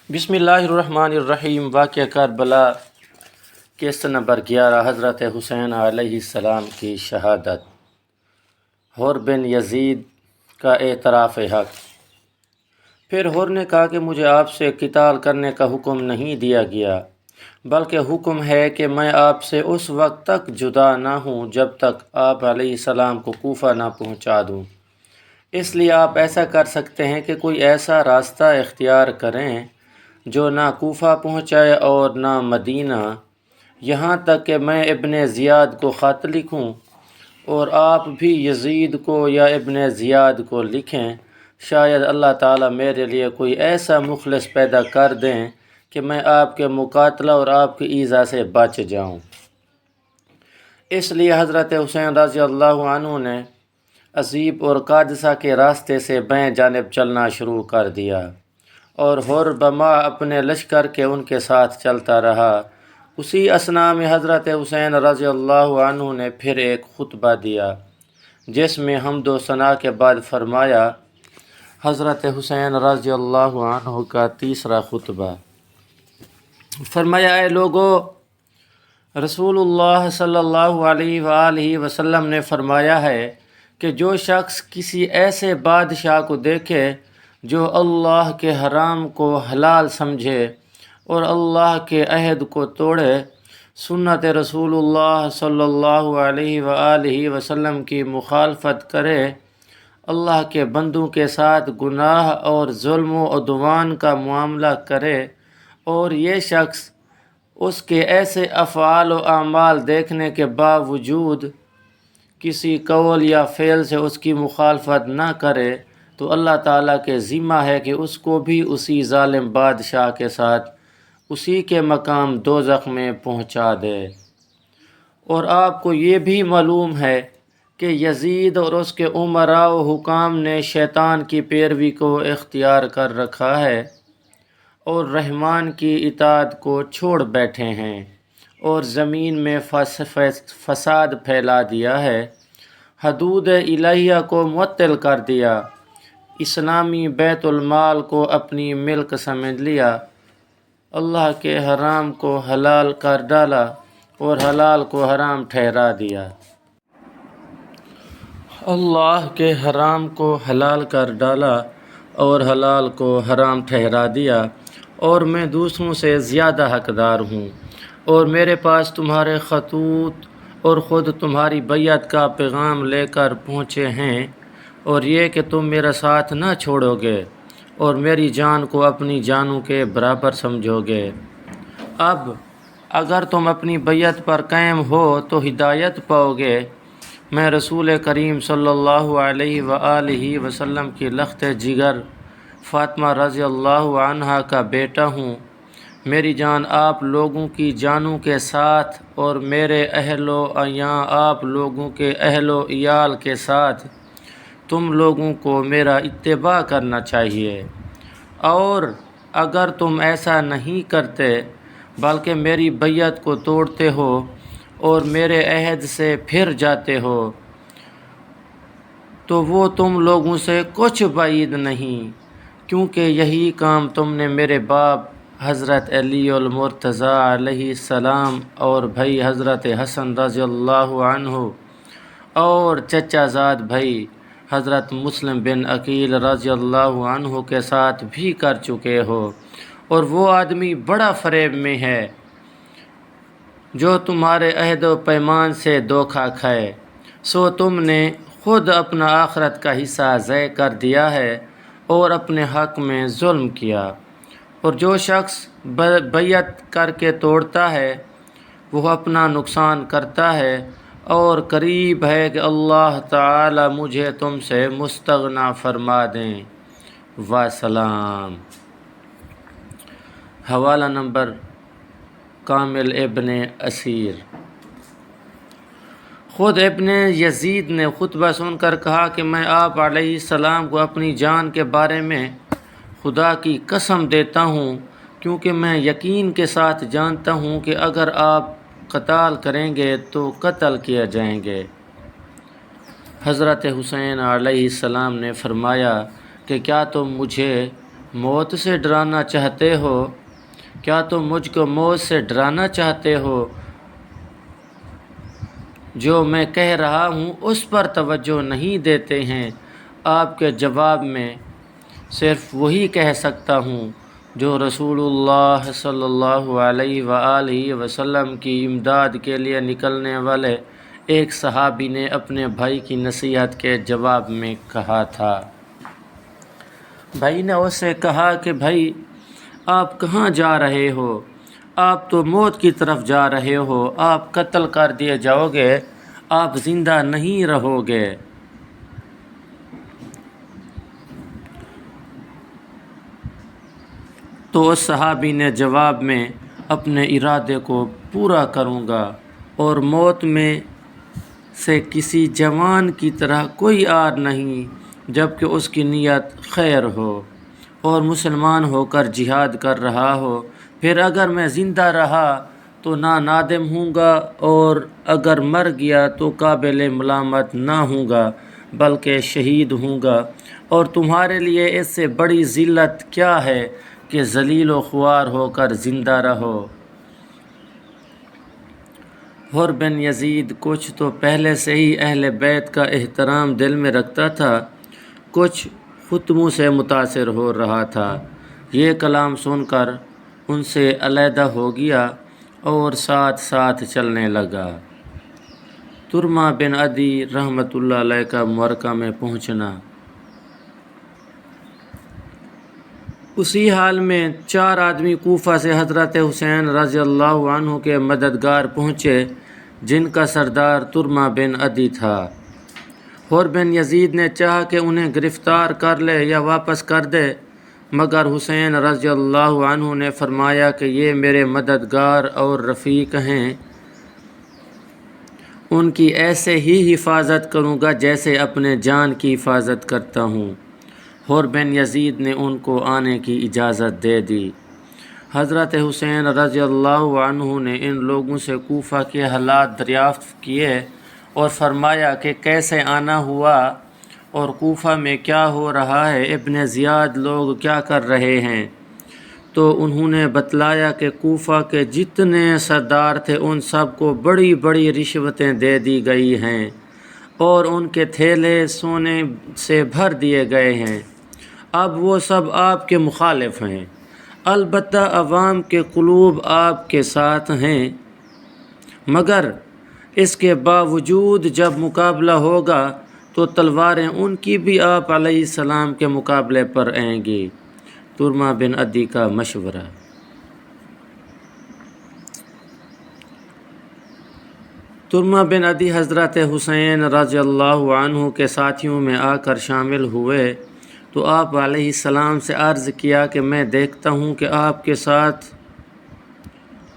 بسم اللہ الرحمن الرحیم۔ واقعہ کربلا قسط نمبر 11، حضرت حسین علیہ السلام کی شہادت۔ حر بن یزید کا اعتراف حق۔ پھر حر نے کہا کہ مجھے آپ سے قتال کرنے کا حکم نہیں دیا گیا، بلکہ حکم ہے کہ میں آپ سے اس وقت تک جدا نہ ہوں جب تک آپ علیہ السلام کو کوفہ نہ پہنچا دوں۔ اس لیے آپ ایسا کر سکتے ہیں کہ کوئی ایسا راستہ اختیار کریں جو نہ کوفہ پہنچائے اور نہ مدینہ، یہاں تک کہ میں ابن زیاد کو خط لکھوں اور آپ بھی یزید کو یا ابن زیاد کو لکھیں۔ شاید اللہ تعالیٰ میرے لیے کوئی ایسا مخلص پیدا کر دیں کہ میں آپ کے مقاتلہ اور آپ کی ایذا سے بچ جاؤں۔ اس لیے حضرت حسین رضی اللہ عنہ نے عزیب اور قادسہ کے راستے سے بائیں جانب چلنا شروع کر دیا، اور حر بما اپنے لشکر کے ان کے ساتھ چلتا رہا۔ اسی اثناء میں حضرت حسین رضی اللہ عنہ نے پھر ایک خطبہ دیا جس میں حمد و ثنا کے بعد فرمایا۔ حضرت حسین رضی اللہ عنہ کا تیسرا خطبہ۔ فرمایا، اے لوگو، رسول اللہ صلی اللہ علیہ وآلہ وسلم نے فرمایا ہے کہ جو شخص کسی ایسے بادشاہ کو دیکھے جو اللہ کے حرام کو حلال سمجھے اور اللہ کے عہد کو توڑے، سنت رسول اللہ صلی اللہ علیہ وآلہ وسلم کی مخالفت کرے، اللہ کے بندوں کے ساتھ گناہ اور ظلم و عدوان کا معاملہ کرے، اور یہ شخص اس کے ایسے افعال و اعمال دیکھنے کے باوجود کسی قول یا فعل سے اس کی مخالفت نہ کرے، تو اللہ تعالیٰ کے ذمہ ہے کہ اس کو بھی اسی ظالم بادشاہ کے ساتھ اسی کے مقام دوزخ میں پہنچا دے۔ اور آپ کو یہ بھی معلوم ہے کہ یزید اور اس کے امراء و حکام نے شیطان کی پیروی کو اختیار کر رکھا ہے اور رحمان کی اطاعت کو چھوڑ بیٹھے ہیں، اور زمین میں فساد پھیلا دیا ہے، حدود الہیہ کو معطل کر دیا، اسلامی بیت المال کو اپنی ملک سمجھ لیا، اللہ کے حرام کو حلال کر ڈالا اور حلال کو حرام ٹھہرا دیا۔ اللہ کے حرام کو حلال کر ڈالا اور حلال کو حرام ٹھہرا دیا، اور میں دوسروں سے زیادہ حقدار ہوں، اور میرے پاس تمہارے خطوط اور خود تمہاری بیعت کا پیغام لے کر پہنچے ہیں، اور یہ کہ تم میرا ساتھ نہ چھوڑو گے اور میری جان کو اپنی جانوں کے برابر سمجھو گے۔ اب اگر تم اپنی بیعت پر قائم ہو تو ہدایت پاؤ گے۔ میں رسول کریم صلی اللہ علیہ وآلہ وسلم کی لخت جگر فاطمہ رضی اللہ عنہا کا بیٹا ہوں۔ میری جان آپ لوگوں کی جانوں کے ساتھ اور میرے اہل و عیاں آپ لوگوں کے اہل و عیال کے ساتھ تم لوگوں کو میرا اتباع کرنا چاہیے، اور اگر تم ایسا نہیں کرتے بلکہ میری بیعت کو توڑتے ہو اور میرے عہد سے پھر جاتے ہو تو وہ تم لوگوں سے کچھ بعید نہیں، کیونکہ یہی کام تم نے میرے باپ حضرت علی المرتضیٰ علیہ السلام اور بھائی حضرت حسن رضی اللہ عنہ اور چچا زاد بھائی حضرت مسلم بن عقیل رضی اللہ عنہ کے ساتھ بھی کر چکے ہو، اور وہ آدمی بڑا فریب میں ہے جو تمہارے عہد و پیمان سے دھوکہ کھائے، سو تم نے خود اپنا آخرت کا حصہ ضائع کر دیا ہے اور اپنے حق میں ظلم کیا۔ اور جو شخص بیعت کر کے توڑتا ہے وہ اپنا نقصان کرتا ہے، اور قریب ہے کہ اللہ تعالی مجھے تم سے مستغنی فرما دیں۔ وسلام۔ حوالہ نمبر کامل ابن اسیر۔ خود ابن یزید نے خطبہ سن کر کہا کہ میں آپ علیہ السلام کو اپنی جان کے بارے میں خدا کی قسم دیتا ہوں، کیونکہ میں یقین کے ساتھ جانتا ہوں کہ اگر آپ قتال کریں گے تو قتل کیے جائیں گے۔ حضرت حسین علیہ السلام نے فرمایا کہ کیا تم مجھے موت سے ڈرانا چاہتے ہو؟ کیا تم مجھ کو موت سے ڈرانا چاہتے ہو؟ جو میں کہہ رہا ہوں اس پر توجہ نہیں دیتے ہیں۔ آپ کے جواب میں صرف وہی کہہ سکتا ہوں جو رسول اللہ صلی اللہ علیہ وآلہ وسلم کی امداد کے لیے نکلنے والے ایک صحابی نے اپنے بھائی کی نصیحت کے جواب میں کہا تھا۔ بھائی نے اس سے کہا کہ بھائی آپ کہاں جا رہے ہو؟ آپ تو موت کی طرف جا رہے ہو، آپ قتل کر دیے جاؤ گے، آپ زندہ نہیں رہو گے۔ تو اس صحابی نے جواب میں اپنے ارادے کو پورا کروں گا اور موت میں سے کسی جوان کی طرح کوئی آر نہیں جب کہ اس کی نیت خیر ہو اور مسلمان ہو کر جہاد کر رہا ہو۔ پھر اگر میں زندہ رہا تو نہ نادم ہوں گا اور اگر مر گیا تو قابل ملامت نہ ہوں گا بلکہ شہید ہوں گا، اور تمہارے لیے اس سے بڑی ذلت کیا ہے کہ ذلیل و خوار ہو کر زندہ رہو۔ حر بن یزید کچھ تو پہلے سے ہی اہل بیت کا احترام دل میں رکھتا تھا، کچھ خطبوں سے متاثر ہو رہا تھا۔ یہ کلام سن کر ان سے علیحدہ ہو گیا اور ساتھ ساتھ چلنے لگا۔ ترمہ بن عدی رحمۃ اللہ علیہ کا معرکہ میں پہنچنا۔ اسی حال میں 4 آدمی کوفہ سے حضرت حسین رضی اللہ عنہ کے مددگار پہنچے جن کا سردار ترمہ بن عدی تھا۔ حر بن یزید نے چاہا کہ انہیں گرفتار کر لے یا واپس کر دے، مگر حسین رضی اللہ عنہ نے فرمایا کہ یہ میرے مددگار اور رفیق ہیں، ان کی ایسے ہی حفاظت کروں گا جیسے اپنے جان کی حفاظت کرتا ہوں۔ حر بن یزید نے ان کو آنے کی اجازت دے دی۔ حضرت حسین رضی اللہ عنہ نے ان لوگوں سے کوفہ کے حالات دریافت کیے اور فرمایا کہ کیسے آنا ہوا اور کوفہ میں کیا ہو رہا ہے، ابن زیاد لوگ کیا کر رہے ہیں۔ تو انہوں نے بتلایا کہ کوفہ کے جتنے سردار تھے ان سب کو بڑی بڑی رشوتیں دے دی گئی ہیں اور ان کے تھیلے سونے سے بھر دیے گئے ہیں۔ اب وہ سب آپ کے مخالف ہیں، البتہ عوام کے قلوب آپ کے ساتھ ہیں، مگر اس کے باوجود جب مقابلہ ہوگا تو تلواریں ان کی بھی آپ علیہ السلام کے مقابلے پر آئیں گی۔ ترمہ بن عدی کا مشورہ۔ ترمہ بن عدی حضرت حسین رضی اللہ عنہ کے ساتھیوں میں آ کر شامل ہوئے تو آپ علیہ السلام سے عرض کیا کہ میں دیکھتا ہوں کہ آپ کے ساتھ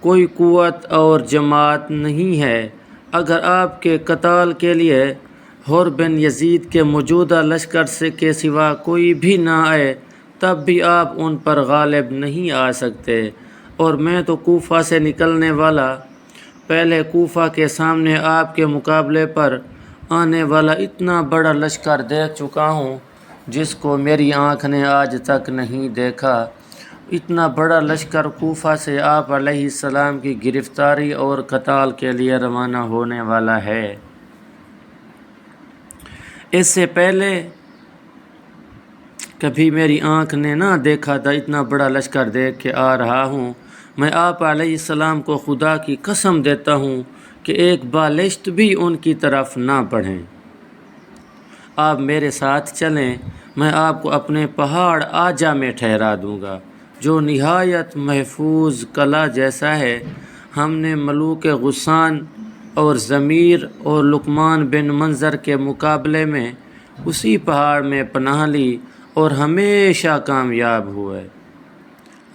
کوئی قوت اور جماعت نہیں ہے، اگر آپ کے قتال کے لیے حر بن یزید کے موجودہ لشکر سے کے سوا کوئی بھی نہ آئے تب بھی آپ ان پر غالب نہیں آ سکتے، اور میں تو کوفہ سے نکلنے والا پہلے کوفہ کے سامنے آپ کے مقابلے پر آنے والا اتنا بڑا لشکر دیکھ چکا ہوں جس کو میری آنکھ نے آج تک نہیں دیکھا۔ اتنا بڑا لشکر کوفہ سے آپ علیہ السلام کی گرفتاری اور قتال کے لیے روانہ ہونے والا ہے۔ اس سے پہلے کبھی میری آنکھ نے نہ دیکھا تھا، اتنا بڑا لشکر دیکھ کے آ رہا ہوں۔ میں آپ علیہ السلام کو خدا کی قسم دیتا ہوں کہ ایک بالشت بھی ان کی طرف نہ بڑھیں۔ آپ میرے ساتھ چلیں، میں آپ کو اپنے پہاڑ آجا میں ٹھہرا دوں گا جو نہایت محفوظ قلعہ جیسا ہے۔ ہم نے ملوک غسان اور ضمیر اور لقمان بن منظر کے مقابلے میں اسی پہاڑ میں پناہ لی اور ہمیشہ کامیاب ہوئے۔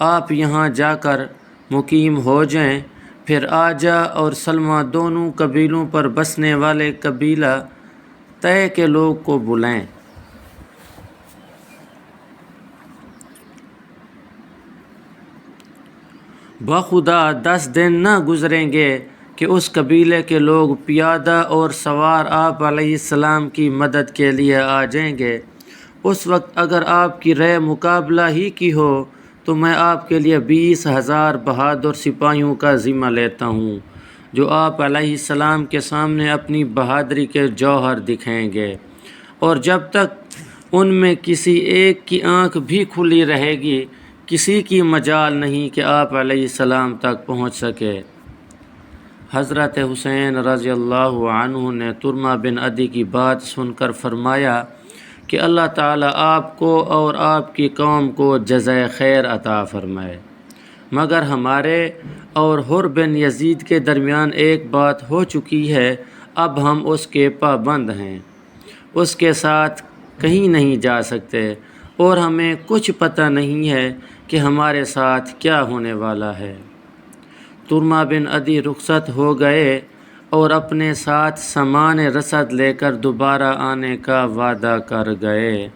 آپ یہاں جا کر مقیم ہو جائیں، پھر آجا اور سلمہ دونوں قبیلوں پر بسنے والے قبیلہ طے کے لوگ کو بلائیں۔ بخدا 10 دن نہ گزریں گے کہ اس قبیلے کے لوگ پیادہ اور سوار آپ علیہ السلام کی مدد کے لیے آ جائیں گے۔ اس وقت اگر آپ کی رائے مقابلہ ہی کی ہو تو میں آپ کے لیے 20,000 بہادر سپاہیوں کا ذمہ لیتا ہوں جو آپ علیہ السلام کے سامنے اپنی بہادری کے جوہر دکھائیں گے، اور جب تک ان میں کسی ایک کی آنکھ بھی کھلی رہے گی کسی کی مجال نہیں کہ آپ علیہ السلام تک پہنچ سکے۔ حضرت حسین رضی اللہ عنہ نے ترمہ بن عدی کی بات سن کر فرمایا کہ اللہ تعالیٰ آپ کو اور آپ کی قوم کو جزائے خیر عطا فرمائے، مگر ہمارے اور حر بن یزید کے درمیان ایک بات ہو چکی ہے، اب ہم اس کے پابند ہیں، اس کے ساتھ کہیں نہیں جا سکتے، اور ہمیں کچھ پتہ نہیں ہے کہ ہمارے ساتھ کیا ہونے والا ہے۔ ترمہ بن عدی رخصت ہو گئے اور اپنے ساتھ سامان رسد لے کر دوبارہ آنے کا وعدہ کر گئے،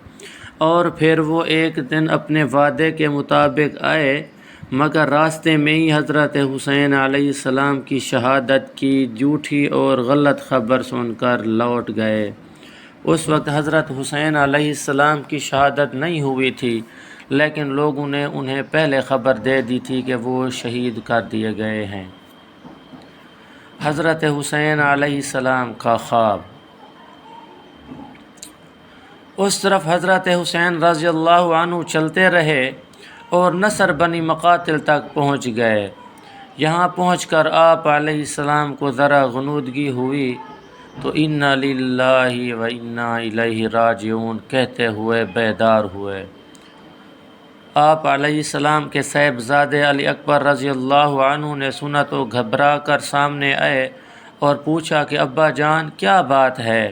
اور پھر وہ ایک دن اپنے وعدے کے مطابق آئے، مگر راستے میں ہی حضرت حسین علیہ السلام کی شہادت کی جھوٹی اور غلط خبر سن کر لوٹ گئے۔ اس وقت حضرت حسین علیہ السلام کی شہادت نہیں ہوئی تھی، لیکن لوگوں نے انہیں پہلے خبر دے دی تھی کہ وہ شہید کر دیے گئے ہیں۔ حضرت حسین علیہ السلام کا خواب۔ اس طرف حضرت حسین رضی اللہ عنہ چلتے رہے اور نصر بنی مقاتل تک پہنچ گئے۔ یہاں پہنچ کر آپ علیہ السلام کو ذرا غنودگی ہوئی تو انا للہ و انا الیہ راجعون کہتے ہوئے بیدار ہوئے۔ آپ علیہ السلام کے صاحبزادے علی اکبر رضی اللہ عنہ نے سنا تو گھبرا کر سامنے آئے اور پوچھا کہ ابا جان کیا بات ہے؟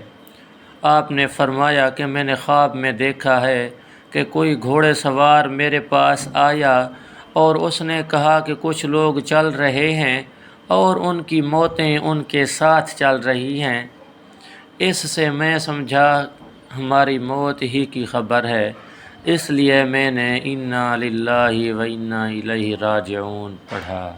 آپ نے فرمایا کہ میں نے خواب میں دیکھا ہے کہ کوئی گھوڑے سوار میرے پاس آیا اور اس نے کہا کہ کچھ لوگ چل رہے ہیں اور ان کی موتیں ان کے ساتھ چل رہی ہیں۔ اس سے میں سمجھا ہماری موت ہی کی خبر ہے، اس لیے میں نے انا للہ و انا الیہ راجعون پڑھا۔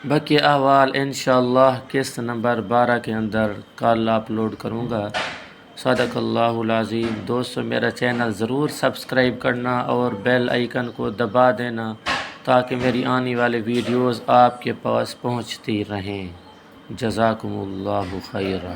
باقی احوال انشاءاللہ قسط نمبر 12 کے اندر کل اپلوڈ کروں گا۔ صدق اللہ العظیم۔ دوستو میرا چینل ضرور سبسکرائب کرنا اور بیل آئیکن کو دبا دینا تاکہ میری آنے والی ویڈیوز آپ کے پاس پہنچتی رہیں۔ جزاکم اللہ خیرہ۔